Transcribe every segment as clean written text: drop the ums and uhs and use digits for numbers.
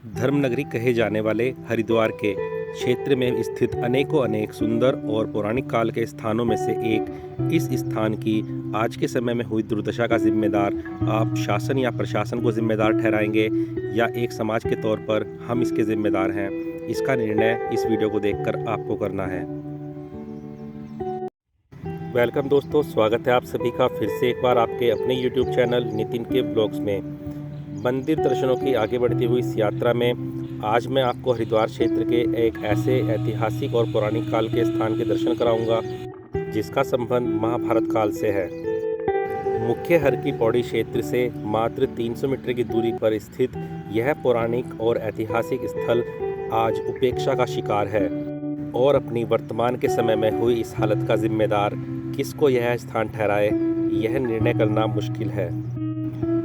धर्मनगरी कहे जाने वाले हरिद्वार के क्षेत्र में स्थित अनेक सुंदर और पौराणिक काल के स्थानों में से एक इस स्थान की आज के समय में हुई दुर्दशा का जिम्मेदार आप शासन या प्रशासन को जिम्मेदार ठहराएंगे या एक समाज के तौर पर हम इसके जिम्मेदार हैं। इसका निर्णय इस वीडियो को देखकर आपको करना है। वेलकम दोस्तों, स्वागत है आप सभी का फिर से एक बार आपके अपने YouTube चैनल नितिन के ब्लॉग्स में। मंदिर दर्शनों की आगे बढ़ती हुई इस यात्रा में आज मैं आपको हरिद्वार क्षेत्र के एक ऐसे ऐतिहासिक और पौराणिक काल के स्थान के दर्शन कराऊंगा जिसका संबंध महाभारत काल से है। मुख्य हर की पौड़ी क्षेत्र से मात्र 300 मीटर की दूरी पर स्थित यह पौराणिक और ऐतिहासिक स्थल आज उपेक्षा का शिकार है और अपनी वर्तमान के समय में हुई इस हालत का जिम्मेदार किसको यह स्थान ठहराए, यह निर्णय करना मुश्किल है।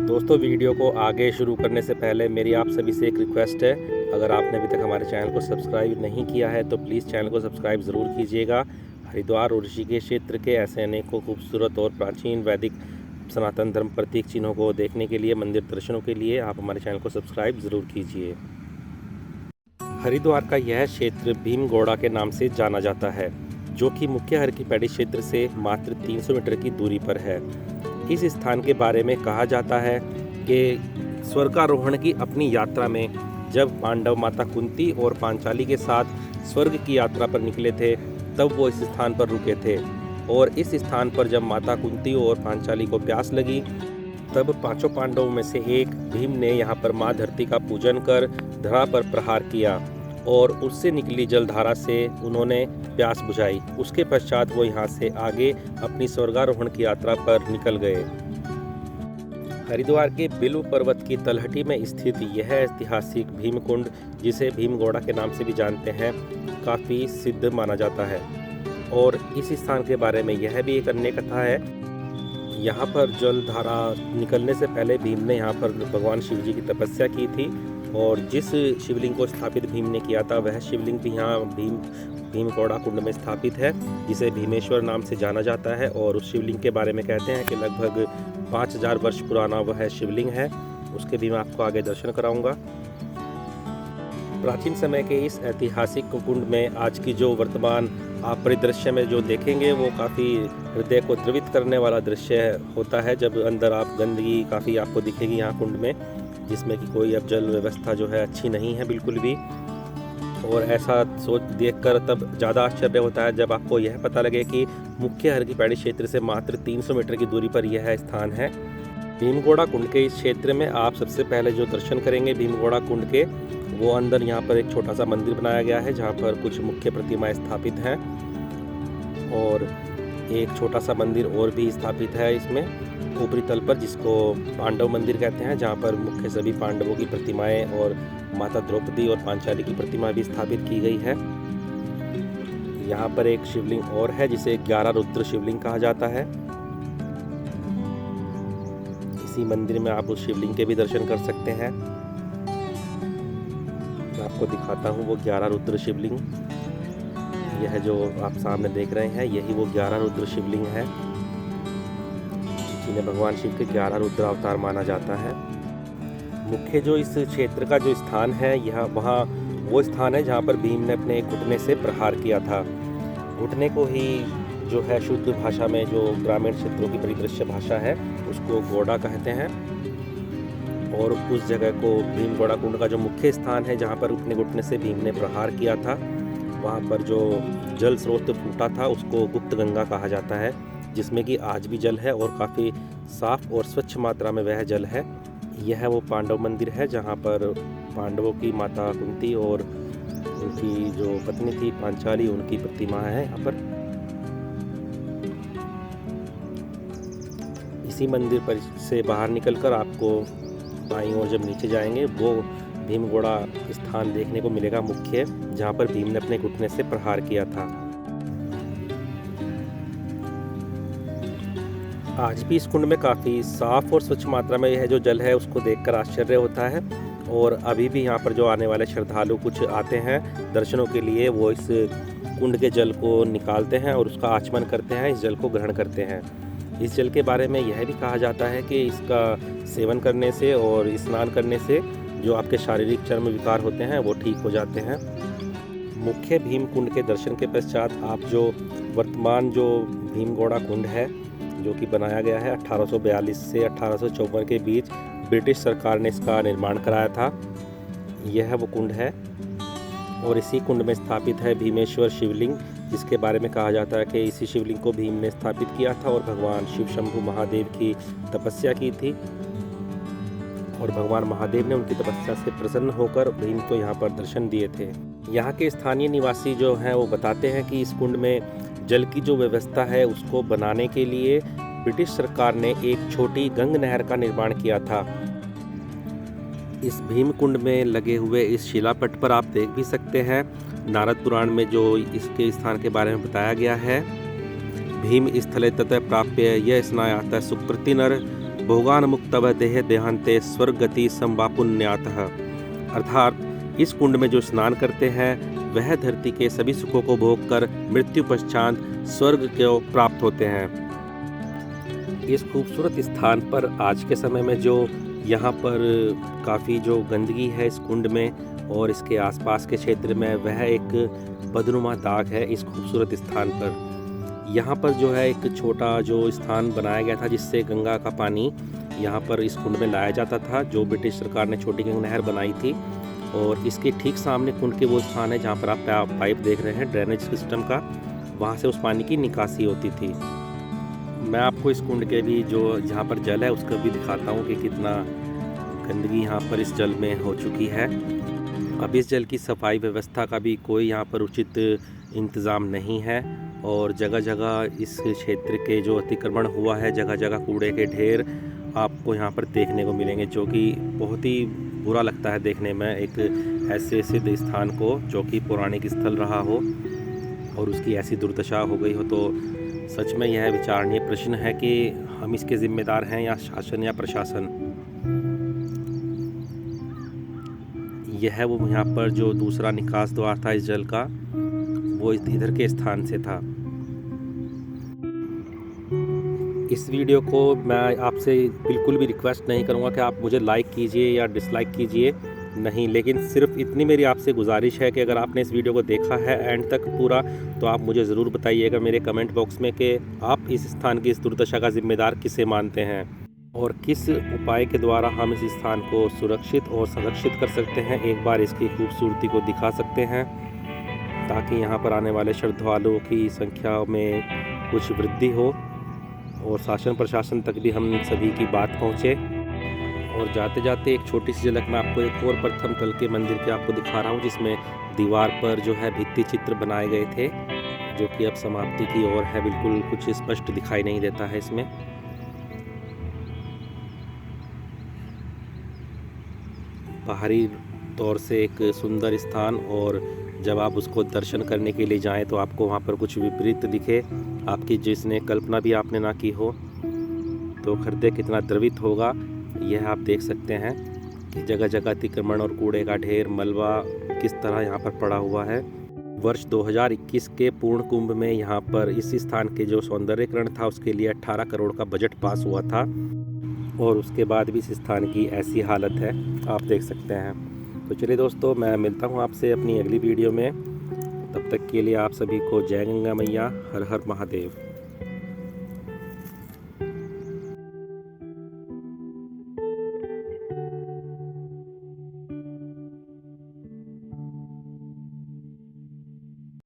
दोस्तों, वीडियो को आगे शुरू करने से पहले मेरी आप सभी से एक रिक्वेस्ट है, अगर आपने अभी तक हमारे चैनल को सब्सक्राइब नहीं किया है तो प्लीज़ चैनल को सब्सक्राइब ज़रूर कीजिएगा। हरिद्वार और ऋषिकेश क्षेत्र के ऐसे अनेकों खूबसूरत और प्राचीन वैदिक सनातन धर्म प्रतीक चिन्हों को देखने के लिए, मंदिर दर्शनों के लिए आप हमारे चैनल को सब्सक्राइब ज़रूर कीजिए। हरिद्वार का यह क्षेत्र भीमगौड़ा के नाम से जाना जाता है, जो कि मुख्य हर की पैड़ी क्षेत्र से मात्र 300 मीटर की दूरी पर है। इस स्थान के बारे में कहा जाता है कि स्वर्गारोहण की अपनी यात्रा में जब पांडव माता कुंती और पांचाली के साथ स्वर्ग की यात्रा पर निकले थे, तब वो इस स्थान पर रुके थे और इस स्थान पर जब माता कुंती और पांचाली को प्यास लगी, तब पांचों पांडवों में से एक भीम ने यहाँ पर माँ धरती का पूजन कर धरा पर प्रहार किया और उससे निकली जलधारा से उन्होंने प्यास बुझाई। उसके पश्चात वो यहाँ से आगे अपनी स्वर्गारोहण की यात्रा पर निकल गए। हरिद्वार के बिल्व पर्वत की तलहटी में स्थित यह ऐतिहासिक भीमकुंड, जिसे भीमगौड़ा के नाम से भी जानते हैं, काफ़ी सिद्ध माना जाता है। और इस स्थान के बारे में यह भी एक अन्य कथा है। यहाँ पर जलधारा निकलने से पहले भीम ने यहाँ पर भगवान शिव जी की तपस्या की थी और जिस शिवलिंग को स्थापित भीम ने किया था वह शिवलिंग भी यहाँ भीमगौड़ा कुंड में स्थापित है, जिसे भीमेश्वर नाम से जाना जाता है। और उस शिवलिंग के बारे में कहते हैं कि लगभग 5000 वर्ष पुराना वह शिवलिंग है। उसके भी मैं आपको आगे दर्शन कराऊंगा। प्राचीन समय के इस ऐतिहासिक कुंड में आज की जो वर्तमान आप परिदृश्य में जो देखेंगे वो काफ़ी हृदय को द्रवित करने वाला दृश्य होता है। जब अंदर आप गंदगी काफ़ी आपको दिखेगी यहाँ कुंड में, जिसमें कि कोई अब जल व्यवस्था जो है अच्छी नहीं है बिल्कुल भी। और ऐसा सोच देखकर तब ज़्यादा आश्चर्य होता है जब आपको यह पता लगे कि मुख्य हर की पैड़ी क्षेत्र से मात्र 300 मीटर की दूरी पर यह स्थान है। भीमगौड़ा कुंड के इस क्षेत्र में आप सबसे पहले जो दर्शन करेंगे भीमगौड़ा कुंड के, वो अंदर यहाँ पर एक छोटा सा मंदिर बनाया गया है जहाँ पर कुछ मुख्य प्रतिमाएं स्थापित हैं और एक छोटा सा मंदिर और भी स्थापित है इसमें ऊपरी तल पर, जिसको पांडव मंदिर कहते हैं, जहाँ पर मुख्य सभी पांडवों की प्रतिमाएं और माता द्रौपदी और पांचाली की प्रतिमा भी स्थापित की गई है। यहाँ पर एक शिवलिंग और है जिसे 11 रुद्र शिवलिंग कहा जाता है। इसी मंदिर में आप उस शिवलिंग के भी दर्शन कर सकते हैं। मैं आपको दिखाता हूँ वो 11 रुद्र शिवलिंग। यह जो आप सामने देख रहे हैं यही वो 11 रुद्र शिवलिंग है जिन्हें भगवान शिव के 11 रुद्र अवतार माना जाता है। मुख्य जो इस क्षेत्र का जो स्थान है, यह वहाँ वो स्थान है जहाँ पर भीम ने अपने घुटने से प्रहार किया था। घुटने को ही जो है शुद्ध भाषा में जो ग्रामीण क्षेत्रों की परिदृश्य भाषा है उसको गौड़ा कहते हैं। और उस जगह को भीमगौड़ा कुंड का जो मुख्य स्थान है जहाँ पर अपने घुटने से भीम ने प्रहार किया था, वहाँ पर जो जल स्रोत फूटा था उसको गुप्त गंगा कहा जाता है, जिसमें कि आज भी जल है और काफ़ी साफ और स्वच्छ मात्रा में वह जल है। यह वो पांडव मंदिर है जहाँ पर पांडवों की माता कुंती और उनकी जो पत्नी थी पांचाली, उनकी प्रतिमा है यहाँ पर। इसी मंदिर पर से बाहर निकलकर आपको बाईं ओर जब नीचे जाएंगे वो भीमगौड़ा स्थान देखने को मिलेगा मुख्य, जहाँ पर भीम ने अपने घुटने से प्रहार किया था। आज भी इस कुंड में काफ़ी साफ और स्वच्छ मात्रा में यह जो जल है उसको देखकर आश्चर्य होता है। और अभी भी यहाँ पर जो आने वाले श्रद्धालु कुछ आते हैं दर्शनों के लिए, वो इस कुंड के जल को निकालते हैं और उसका आचमन करते हैं, इस जल को ग्रहण करते हैं। इस जल के बारे में यह भी कहा जाता है कि इसका सेवन करने से और स्नान करने से जो आपके शारीरिक चर्म विकार होते हैं वो ठीक हो जाते हैं। मुख्य भीम कुंड के दर्शन के पश्चात आप जो वर्तमान जो भीमगौड़ा कुंड है, जो कि बनाया गया है 1842 से 1854 के बीच ब्रिटिश सरकार ने इसका निर्माण कराया था, यह वो कुंड है। और इसी कुंड में स्थापित है भीमेश्वर शिवलिंग, जिसके बारे में कहा जाता है कि इसी शिवलिंग को भीम ने स्थापित किया था और भगवान शिव शंभु महादेव की तपस्या की थी, और भगवान महादेव ने उनकी तपस्या से प्रसन्न होकर भीम को यहाँ पर दर्शन दिए थे। यहाँ के स्थानीय निवासी जो हैं वो बताते हैं कि इस कुंड में जल की जो व्यवस्था है उसको बनाने के लिए ब्रिटिश सरकार ने एक छोटी गंग नहर का निर्माण किया था। इस भीम कुंड में लगे हुए इस शिलापट पर आप देख भी सकते हैं, नारद पुराण में जो इसके स्थान के बारे में बताया गया है, भीम स्थले ततः प्राप्य यह स्नायातः सुकृतिनर भोगान मुक्तव देह देहांते स्वर्गति संवापुन्यातः। अर्थात इस कुंड में जो स्नान करते हैं वह धरती के सभी सुखों को भोग कर मृत्यु पश्चात स्वर्ग को प्राप्त होते हैं। इस खूबसूरत स्थान पर आज के समय में जो यहाँ पर काफ़ी जो गंदगी है इस कुंड में और इसके आसपास के क्षेत्र में, वह एक बदनुमा दाग है इस खूबसूरत स्थान पर। यहाँ पर जो है एक छोटा जो स्थान बनाया गया था जिससे गंगा का पानी यहाँ पर इस कुंड में लाया जाता था, जो ब्रिटिश सरकार ने छोटी गंगा नहर बनाई थी। और इसके ठीक सामने कुंड के वो स्थान है जहाँ पर आप पाइप देख रहे हैं ड्रेनेज सिस्टम का, वहाँ से उस पानी की निकासी होती थी। मैं आपको इस कुंड के भी जो जहाँ पर जल है उसका भी दिखाता हूँ कि कितना गंदगी यहाँ पर इस जल में हो चुकी है। अब इस जल की सफाई व्यवस्था का भी कोई यहाँ पर उचित इंतज़ाम नहीं है, और जगह जगह इस क्षेत्र के जो अतिक्रमण हुआ है, जगह जगह कूड़े के ढेर आपको यहाँ पर देखने को मिलेंगे, जो कि बहुत ही बुरा लगता है देखने में। एक ऐसे सिद्ध स्थान को जो कि पौराणिक स्थल रहा हो और उसकी ऐसी दुर्दशा हो गई हो, तो सच में यह विचारणीय प्रश्न है कि हम इसके जिम्मेदार हैं या शासन या प्रशासन। यह वो यहाँ पर जो दूसरा निकास द्वार था इस जल का, वो इधर के स्थान से था। इस वीडियो को मैं आपसे बिल्कुल भी रिक्वेस्ट नहीं करूँगा कि आप मुझे लाइक कीजिए या डिसलाइक कीजिए, नहीं, लेकिन सिर्फ इतनी मेरी आपसे गुजारिश है कि अगर आपने इस वीडियो को देखा है एंड तक पूरा, तो आप मुझे ज़रूर बताइएगा मेरे कमेंट बॉक्स में कि आप इस स्थान की इस दुर्दशा का जिम्मेदार किसे मानते हैं और किस उपाय के द्वारा हम इस स्थान को सुरक्षित और संरक्षित कर सकते हैं, एक बार इसकी खूबसूरती को दिखा सकते हैं, ताकि यहाँ पर आने वाले श्रद्धालुओं की संख्या में कुछ वृद्धि हो और शासन प्रशासन तक भी हम सभी की बात पहुँचे। और जाते जाते एक छोटी सी झलक मैं आपको एक और प्रथम तल के मंदिर के आपको दिखा रहा हूँ, जिसमें दीवार पर जो है भित्ति चित्र बनाए गए थे, जो कि अब समाप्ति की ओर है, बिल्कुल कुछ स्पष्ट दिखाई नहीं देता है इसमें। बाहरी तौर से एक सुंदर स्थान, और जब आप उसको दर्शन करने के लिए जाएं तो आपको वहाँ पर कुछ विपरीत दिखे, आपकी जिसने कल्पना भी आपने ना की हो, तो हृदय कितना द्रवित होगा यह आप देख सकते हैं कि जगह जगह अतिक्रमण और कूड़े का ढेर, मलबा किस तरह यहाँ पर पड़ा हुआ है। वर्ष 2021 के पूर्ण कुंभ में यहाँ पर इस स्थान के जो सौंदर्यीकरण था उसके लिए 18 करोड़ का बजट पास हुआ था, और उसके बाद भी इस स्थान की ऐसी हालत है, आप देख सकते हैं। तो चलिए दोस्तों, मैं मिलता हूँ आपसे अपनी अगली वीडियो में, तब तक के लिए आप सभी को जय गंगा मैया, हर हर महादेव।